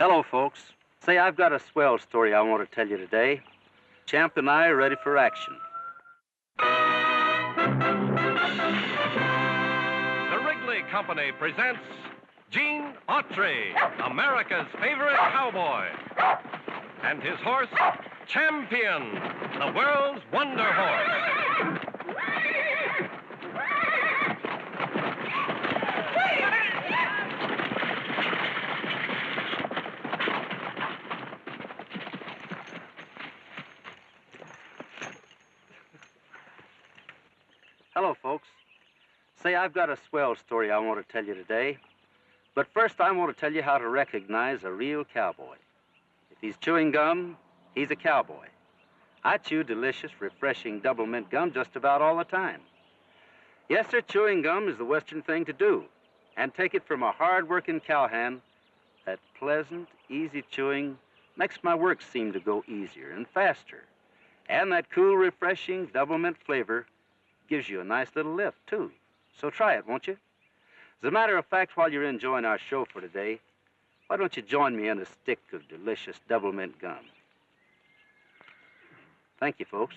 Hello, folks. Say, I've got a swell story I want to tell you today. Champ and I are ready for action. The Wrigley Company presents Gene Autry, America's favorite cowboy, and his horse, Champion, the world's wonder horse. Hello, folks. Say, I've got a swell story I want to tell you today. But first, I want to tell you how to recognize a real cowboy. If he's chewing gum, he's a cowboy. I chew delicious, refreshing double mint gum just about all the time. Yes, sir, chewing gum is the Western thing to do. And take it from a hard-working cowhand, that pleasant, easy chewing makes my work seem to go easier and faster. And that cool, refreshing double mint flavor gives you a nice little lift, too. So try it, won't you? As a matter of fact, while you're enjoying our show for today, why don't you join me in a stick of delicious double mint gum? Thank you, folks.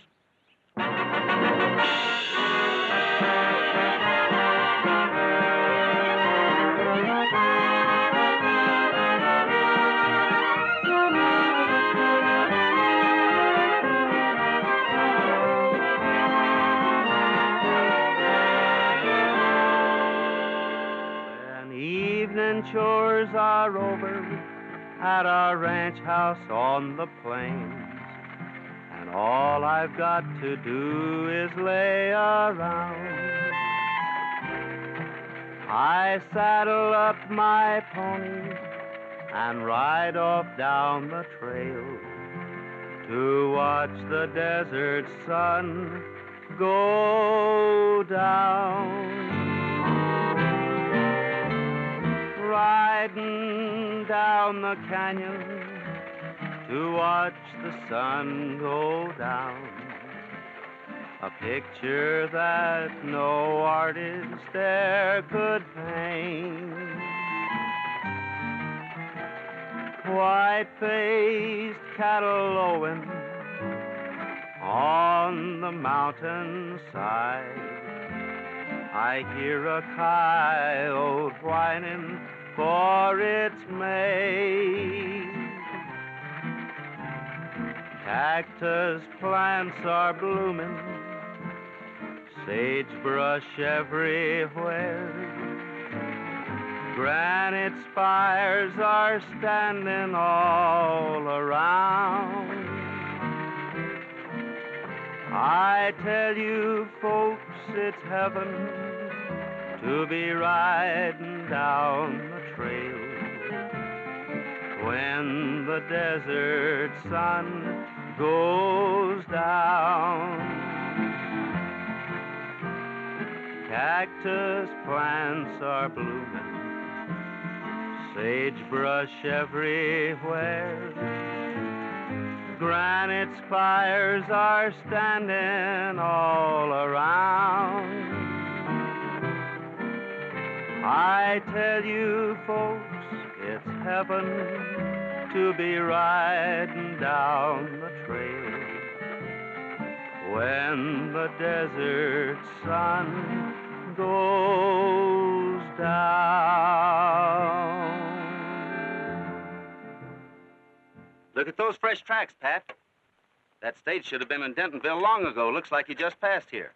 Chores are over at our ranch house on the plains, and all I've got to do is lay around. I saddle up my pony and ride off down the trail to watch the desert sun go down. Riding down the canyon to watch the sun go down. A picture that no artist there could paint. White-faced cattle lowing on the mountainside. I hear a coyote whining for its mate. Cactus plants are blooming, sagebrush everywhere. Granite spires are standing all around. I tell you, folks, it's heaven to be riding down the trail when the desert sun goes down. Cactus plants are blooming, sagebrush everywhere. Granite spires are standing all around. I tell you, folks, it's heaven to be riding down the trail when the desert sun goes down. Look at those fresh tracks, Pat. That stage should have been in Dentonville long ago. Looks like you just passed here.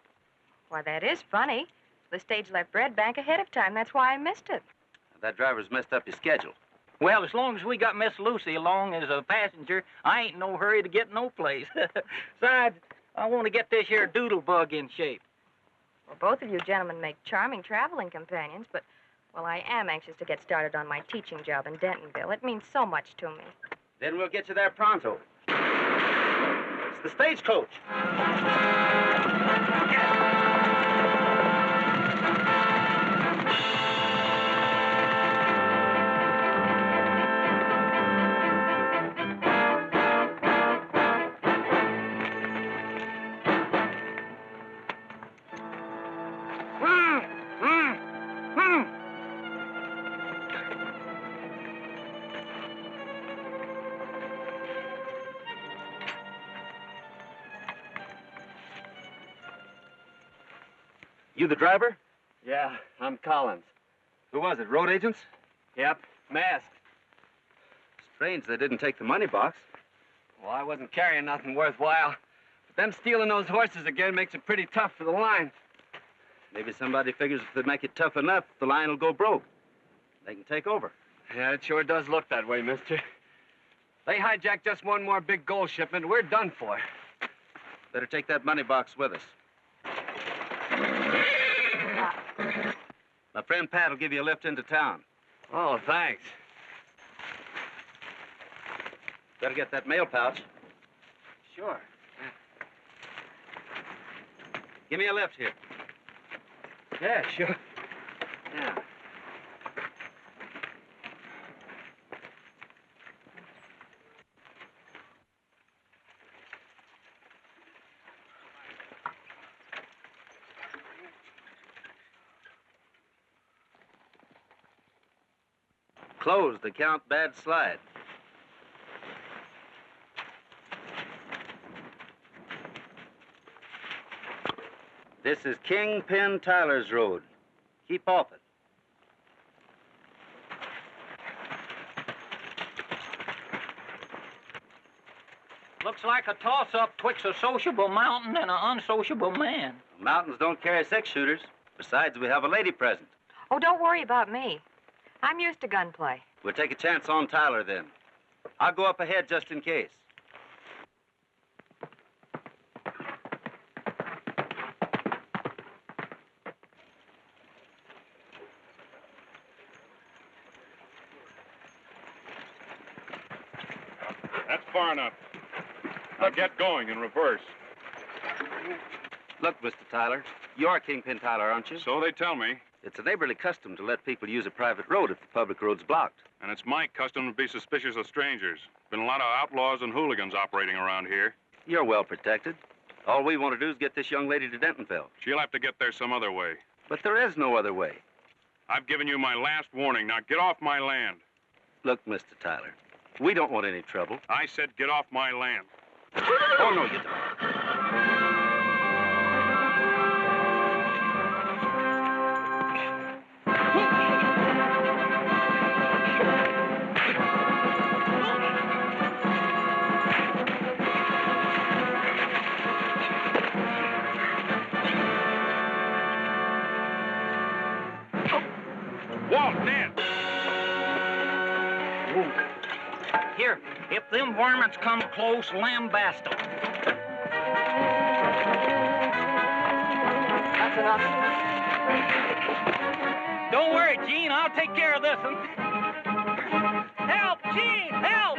Why, that is funny. The stage left Red Bank ahead of time. That's why I missed it. That driver's messed up your schedule. Well, as long as we got Miss Lucy along as a passenger, I ain't in no hurry to get no place. Besides, I want to get this here doodlebug in shape. Well, both of you gentlemen make charming traveling companions, but, well, I am anxious to get started on my teaching job in Dentonville. It means so much to me. Then we'll get you there pronto. It's the stagecoach. You the driver? Yeah, I'm Collins. Who was it, road agents? Yep, masked. Strange they didn't take the money box. Well, I wasn't carrying nothing worthwhile. But them stealing those horses again makes it pretty tough for the line. Maybe somebody figures if they make it tough enough, the line will go broke. They can take over. Yeah, it sure does look that way, mister. They hijack just one more big gold shipment, we're done for. Better take that money box with us. My friend Pat will give you a lift into town. Oh, thanks. Better get that mail pouch. Sure. Give me a lift here. Yeah, sure. Yeah. Closed, account bad slide. This is Kingpin Tyler's Road. Keep off it. Looks like a toss-up twixt a sociable mountain and an unsociable man. Mountains don't carry six-shooters. Besides, we have a lady present. Oh, don't worry about me. I'm used to gunplay. We'll take a chance on Tyler, then. I'll go up ahead just in case. That's far enough. Now get going in reverse. Look, Mr. Tyler, you're Kingpin Tyler, aren't you? So they tell me. It's a neighborly custom to let people use a private road if the public road's blocked. And it's my custom to be suspicious of strangers. Been a lot of outlaws and hooligans operating around here. You're well protected. All we want to do is get this young lady to Dentonville. She'll have to get there some other way. But there is no other way. I've given you my last warning. Now get off my land. Look, Mr. Tyler, we don't want any trouble. I said get off my land. Oh, no, you don't. Walt, Ned! Here, if them varmints come close, lambast them. That's enough. Don't worry, Gene. I'll take care of this one. Help, Gene! Help!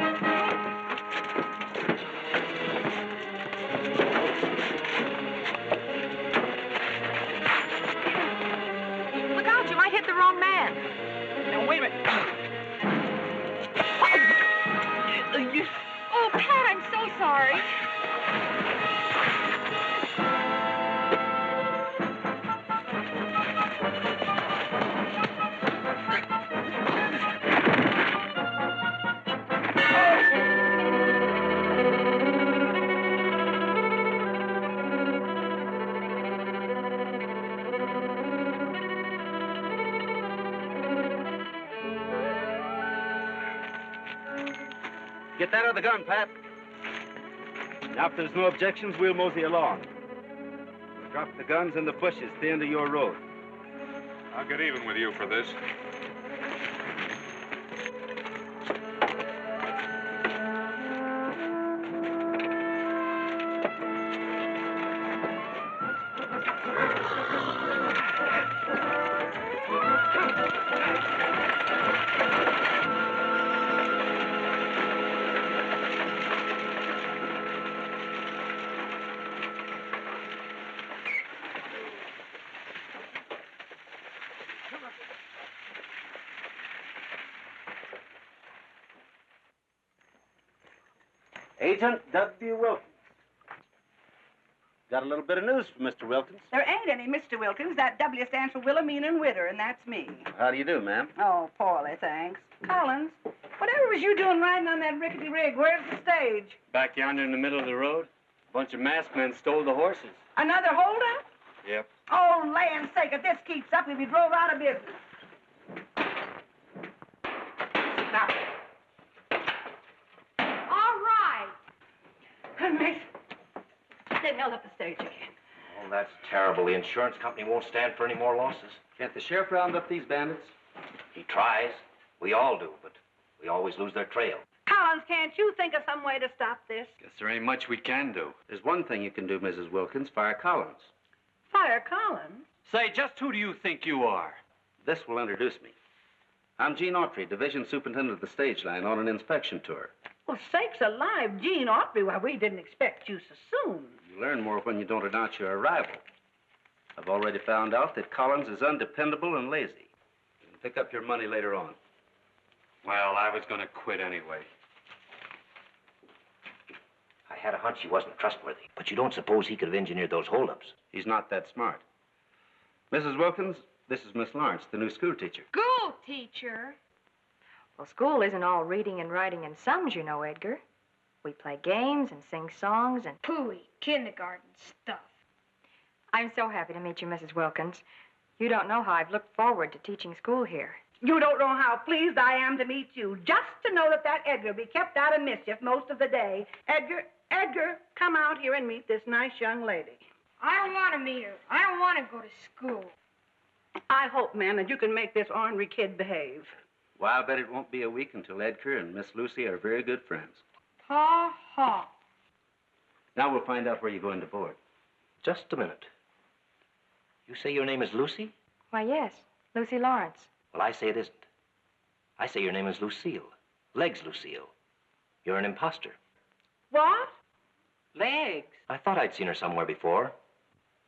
Look out, you might hit the wrong man. Now, wait a minute. Oh, Pat, I'm so sorry. Get that other gun, Pat. Now, if there's no objections, we'll mosey along. We'll drop the guns in the bushes at the end of your road. I'll get even with you for this. Agent W. Wilkins. Got a little bit of news for Mr. Wilkins. There ain't any Mr. Wilkins. That W stands for Wilhelmina and Witter, and that's me. How do you do, ma'am? Oh, poorly, thanks. Collins, whatever was you doing riding on that rickety rig? Where's the stage? Back yonder in the middle of the road, a bunch of masked men stole the horses. Another holdup? Yep. Oh, land's sake, if this keeps up, we'll be drove out of business. Now. All right. Miss, they held up the stage again. Oh, that's terrible. The insurance company won't stand for any more losses. Can't the sheriff round up these bandits? He tries. We all do, but we always lose their trail. Collins, can't you think of some way to stop this? Guess there ain't much we can do. There's one thing you can do, Mrs. Wilkins. Fire Collins. Fire Collins? Say, just who do you think you are? This will introduce me. I'm Gene Autry, Division Superintendent of the Stage Line, on an inspection tour. Well, sakes alive, Gene Autry. Why, we didn't expect you so soon. You learn more when you don't announce your arrival. I've already found out that Collins is undependable and lazy. You can pick up your money later on. Well, I was going to quit anyway. I had a hunch he wasn't trustworthy, but you don't suppose he could have engineered those holdups? He's not that smart. Mrs. Wilkins, this is Miss Lawrence, the new school teacher. School teacher? Well, school isn't all reading and writing and sums, you know, Edgar. We play games and sing songs and... Pooey, kindergarten stuff. I'm so happy to meet you, Mrs. Wilkins. You don't know how I've looked forward to teaching school here. You don't know how pleased I am to meet you. Just to know that Edgar will be kept out of mischief most of the day. Edgar, come out here and meet this nice young lady. I don't want to meet her. I don't want to go to school. I hope, ma'am, that you can make this ornery kid behave. Well, I bet it won't be a week until Edgar and Miss Lucy are very good friends. Ha ha. Now we'll find out where you're going to board. Just a minute. You say your name is Lucy? Why, yes, Lucy Lawrence. Well, I say it isn't. I say your name is Lucille. Legs Lucille. You're an imposter. What? Legs? I thought I'd seen her somewhere before.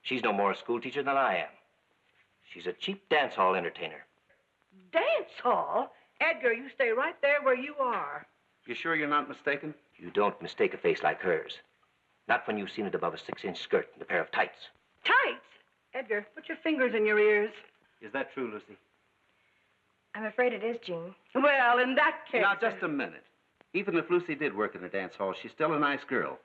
She's no more a school teacher than I am. She's a cheap dance hall entertainer. Dance hall? Edgar, you stay right there where you are. You sure you're not mistaken? You don't mistake a face like hers. Not when you've seen it above a 6-inch skirt and a pair of tights. Tights? Edgar, put your fingers in your ears. Is that true, Lucy? I'm afraid it is, Gene. Well, in that case... Now, just a minute. Even if Lucy did work in a dance hall, she's still a nice girl.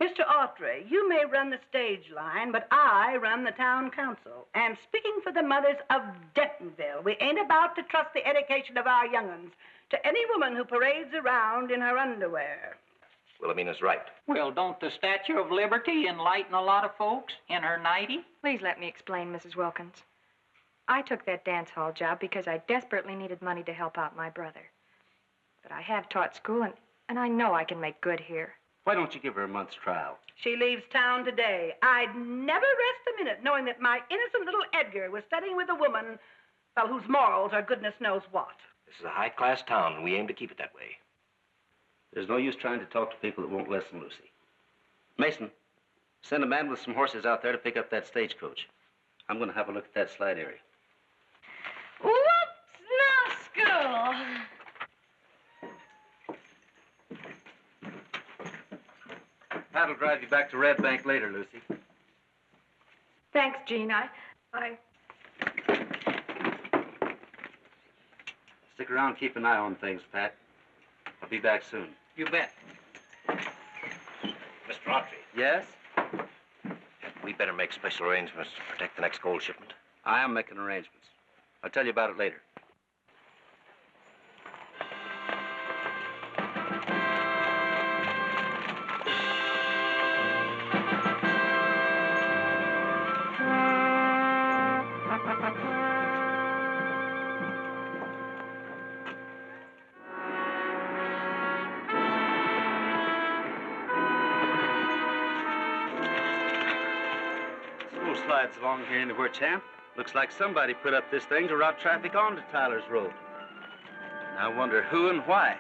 Mr. Autry, you may run the stage line, but I run the town council. And speaking for the mothers of Dentonville, we ain't about to trust the education of our young'uns to any woman who parades around in her underwear. Wilhelmina's right. Well, don't the Statue of Liberty enlighten a lot of folks in her nightie? Please let me explain, Mrs. Wilkins. I took that dance hall job because I desperately needed money to help out my brother. But I have taught school, and I know I can make good here. Why don't you give her a month's trial? She leaves town today. I'd never rest a minute knowing that my innocent little Edgar was studying with a woman, well, whose morals are goodness knows what. This is a high-class town, and we aim to keep it that way. There's no use trying to talk to people that won't listen, Lucy. Mason, send a man with some horses out there to pick up that stagecoach. I'm going to have a look at that slide area. Whoops, no school. That'll drive you back to Red Bank later, Lucy. Thanks, Gene. I... Stick around, keep an eye on things, Pat. I'll be back soon. You bet. Mr. Autry, Yes? we better make special arrangements to protect the next gold shipment. I am making arrangements. I'll tell you about it later. Slides along here anywhere, champ. Looks like somebody put up this thing to route traffic onto Tyler's Road. I wonder who and why.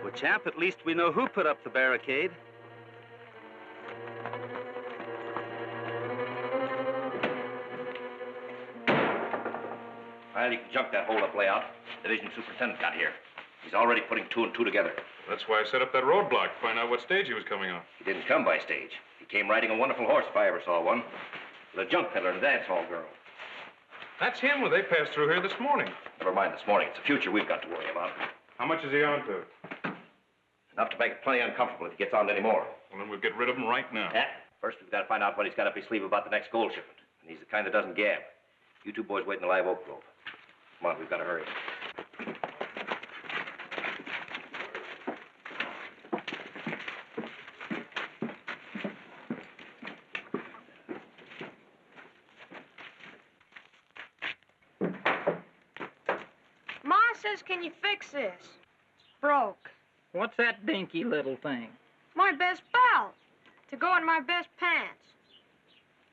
Well, champ, at least we know who put up the barricade. Well, you can junk that hold-up layout. Division superintendent got here. He's already putting 2 and 2 together. That's why I set up that roadblock to find out what stage he was coming on. He didn't come by stage. He came riding a wonderful horse if I ever saw one. With a junk peddler and a dance hall girl. That's him. Well, they passed through here this morning. Never mind this morning. It's the future we've got to worry about. How much is he on to? Enough to make it plenty uncomfortable if he gets on to any more. Well, then we'll get rid of him right now. Yeah. First, we've got to find out what he's got up his sleeve about the next gold shipment. And he's the kind that doesn't gab. You two boys wait in the live oak grove. Come on, we've got to hurry. Ma says, can you fix this? It's broke. What's that dinky little thing? My best belt. To go in my best pants.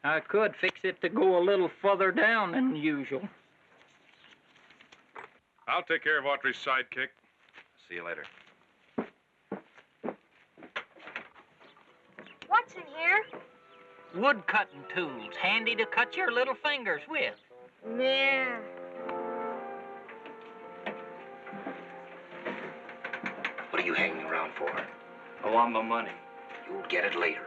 I could fix it to go a little further down than usual. I'll take care of Autry's sidekick. See you later. What's in here? Wood cutting tools, handy to cut your little fingers with. Yeah. What are you hanging around for? I want my money. You'll get it later.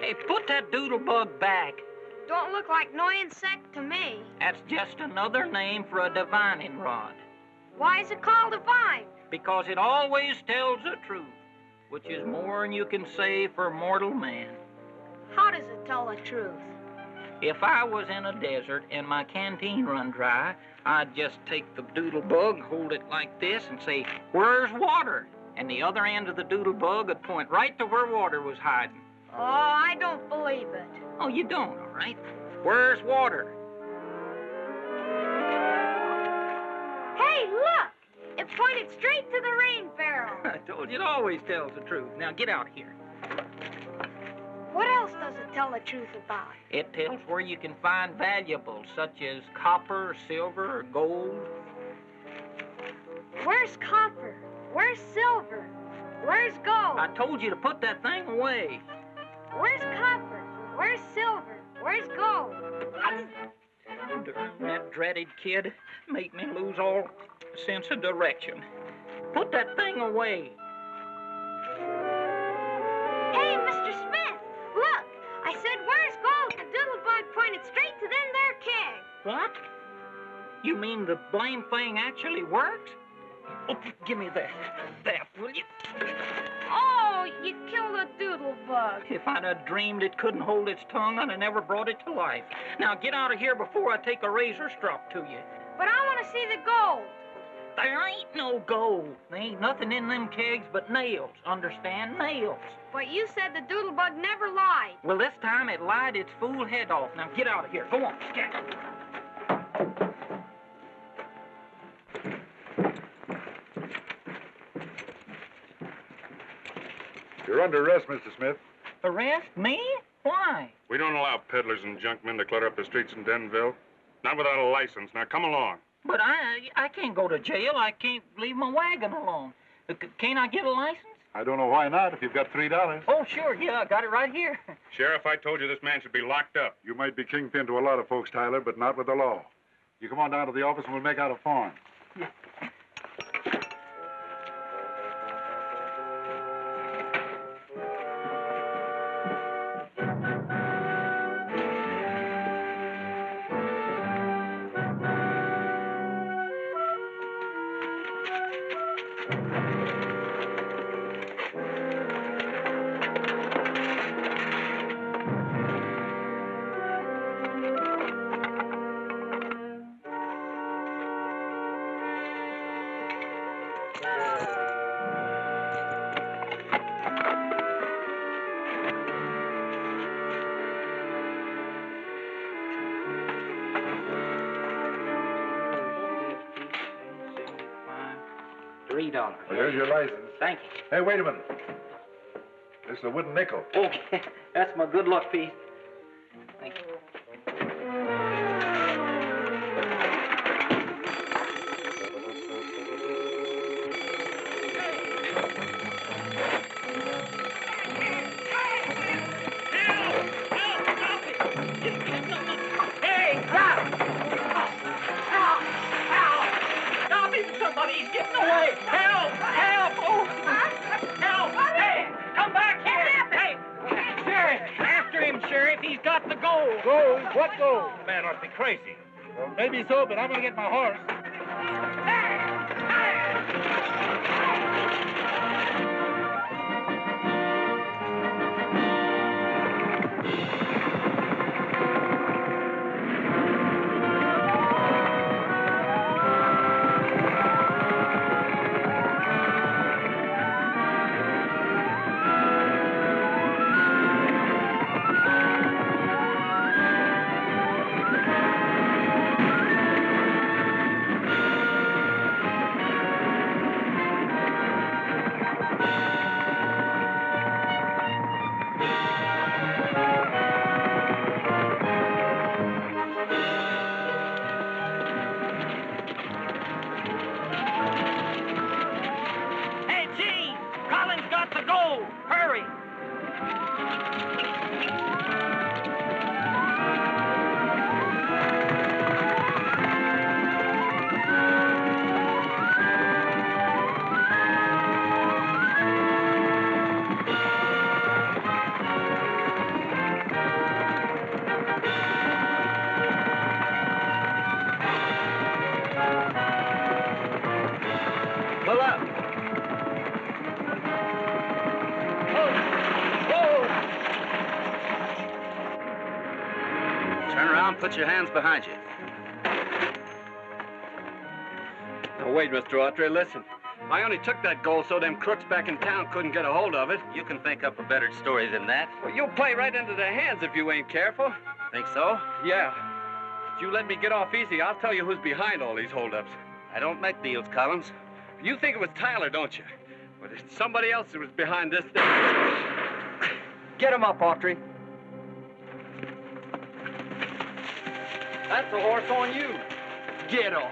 Hey, put that doodlebug back. Don't look like no insect to me. That's just another name for a divining rod. Why is it called a vine? Because it always tells the truth, which is more than you can say for mortal man. How does it tell the truth? If I was in a desert and my canteen run dry, I'd just take the doodlebug, hold it like this, and say, "Where's water?" And the other end of the doodlebug would point right to where water was hiding. Oh, I don't believe it. Oh, you don't, all right? Where's water? Hey, look! It pointed straight to the rain barrel. I told you it always tells the truth. Now get out of here. What else does it tell the truth about? It tells where you can find valuables such as copper, silver, or gold. Where's copper? Where's silver? Where's gold? I told you to put that thing away. Where's copper? Where's silver? Where's gold? Darn that dreaded kid. Make me lose all sense of direction. Put that thing away. Hey, Mr. Smith, look. I said, where's gold? The doodlebug pointed straight to them there keg. What? You mean the blame thing actually works? Oh, give me that, will you? Oh, you killed a doodlebug. If I'd have dreamed it couldn't hold its tongue, I'd have never brought it to life. Now get out of here before I take a razor strop to you. But I want to see the gold. There ain't no gold. There ain't nothing in them kegs but nails. Understand? Nails. But you said the doodlebug never lied. Well, this time it lied its fool head off. Now get out of here. Go on, scat. You're under arrest, Mr. Smith. Arrest? Me? Why? We don't allow peddlers and junkmen to clutter up the streets in Dentonville. Not without a license. Now, come along. But I can't go to jail. I can't leave my wagon alone. Can't I get a license? I don't know why not if you've got $3. Oh, sure, yeah, I got it right here. Sheriff, I told you this man should be locked up. You might be kingpin to a lot of folks, Tyler, but not with the law. You come on down to the office and we'll make out a form. $3. Well, here's your license. Thank you. Hey, wait a minute. This is a wooden nickel. Okay, that's my good luck piece. Thank you. He's getting away! Help! Help! Oh! Help! Hey! Come back here! Hey! Sheriff! After him, Sheriff! He's got the gold! Gold? What gold? The man must be crazy. Well, maybe so, but I'm going to get my horse. Put your hands behind you. Now, wait, Mr. Autry, listen. I only took that gold so them crooks back in town couldn't get a hold of it. You can think up a better story than that. Well, you'll play right into their hands if you ain't careful. Think so? Yeah. If you let me get off easy, I'll tell you who's behind all these holdups. I don't make deals, Collins. You think it was Tyler, don't you? But it's somebody else who was behind this thing. Get him up, Autry. That's a horse on you. Get off.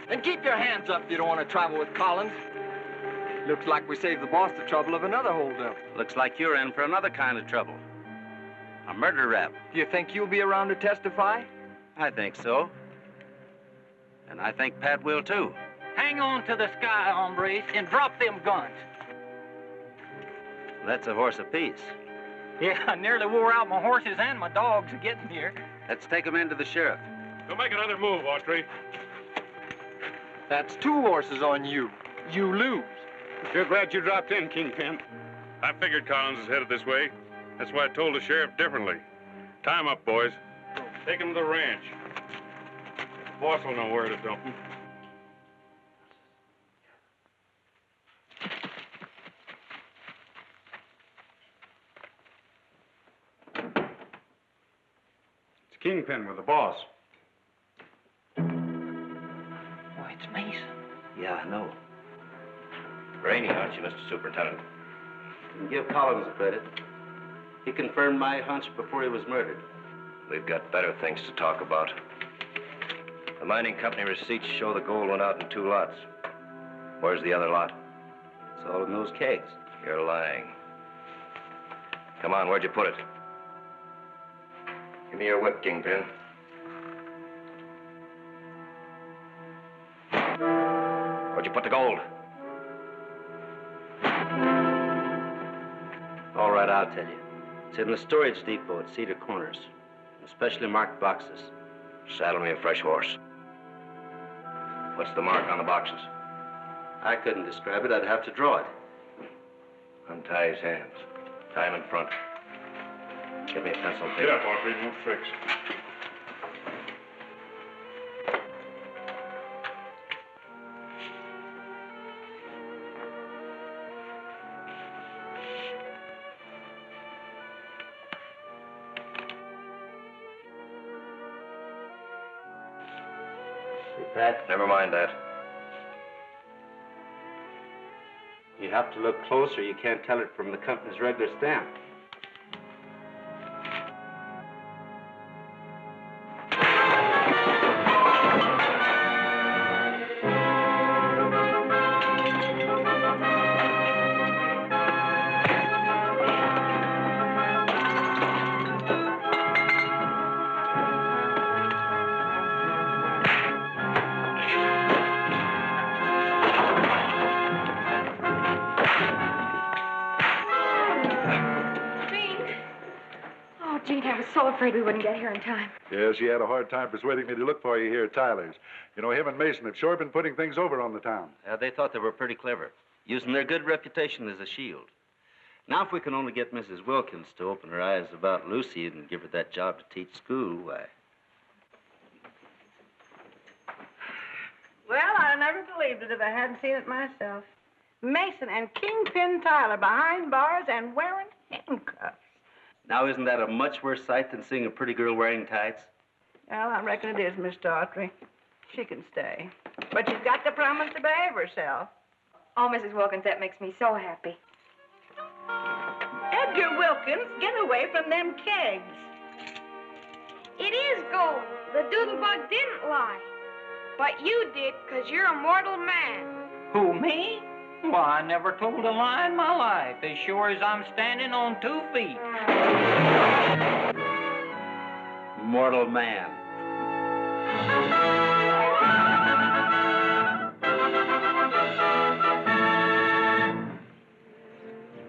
And keep your hands up if you don't want to travel with Collins. Looks like we saved the boss the trouble of another holdup. Looks like you're in for another kind of trouble. A murder rap. Do you think you'll be around to testify? I think so. And I think Pat will, too. Hang on to the sky, hombres, and drop them guns. That's a horse apiece. Yeah, I nearly wore out my horses and my dogs getting here. Let's take him into the sheriff. Don't make another move, Autry. That's 2 horses on you. You lose. Sure glad you dropped in, Kingpin. I figured Collins is headed this way. That's why I told the sheriff differently. Tie him up, boys. Take him to the ranch. The boss will know where to dump him. Kingpin with the boss. Why, it's Mason. Yeah, I know. Rainy, aren't you, Mr. Superintendent? Give Collins the credit. He confirmed my hunch before he was murdered. We've got better things to talk about. The mining company receipts show the gold went out in 2 lots. Where's the other lot? It's all in those kegs. You're lying. Come on, where'd you put it? Give me your whip, Kingpin. Where'd you put the gold? All right, I'll tell you. It's in the storage depot at Cedar Corners. In specially marked boxes. Saddle me a fresh horse. What's the mark on the boxes? I couldn't describe it. I'd have to draw it. Untie his hands. Tie him in front. Give me a pencil and paper. Get up, Autry. It won't fix. Pat, never mind that. You have to look closer. You can't tell it from the company's regular stamp. Afraid we wouldn't get here in time. Yes, he had a hard time persuading me to look for you here at Tyler's. You know, him and Mason have sure been putting things over on the town. They thought they were pretty clever, using their good reputation as a shield. Now, if we can only get Mrs. Wilkins to open her eyes about Lucy and give her that job to teach school, why... Well, I'd have never believed it if I hadn't seen it myself. Mason and Kingpin Tyler behind bars and wearing handcuffs. Now, isn't that a much worse sight than seeing a pretty girl wearing tights? Well, I reckon it is, Mr. Autry. She can stay. But she's got to promise to behave herself. Oh, Mrs. Wilkins, that makes me so happy. Edgar Wilkins, get away from them kegs. It is gold. The doodlebug didn't lie. But you did, 'cause you're a mortal man. Who, me? Well, I never told a lie in my life, as sure as I'm standing on 2 feet. Mortal man.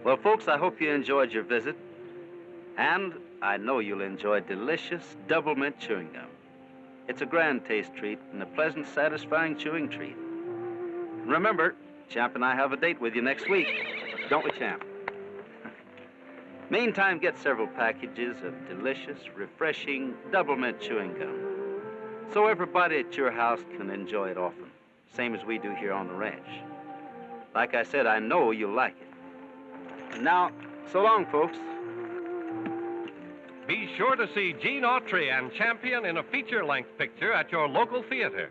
Well, folks, I hope you enjoyed your visit. And I know you'll enjoy delicious double mint chewing gum. It's a grand taste treat and a pleasant, satisfying chewing treat. And remember, Champ and I have a date with you next week. Don't we, Champ? Meantime, get several packages of delicious, refreshing double mint chewing gum. So everybody at your house can enjoy it often, same as we do here on the ranch. Like I said, I know you'll like it. And now, so long, folks. Be sure to see Gene Autry and Champion in a feature-length picture at your local theater.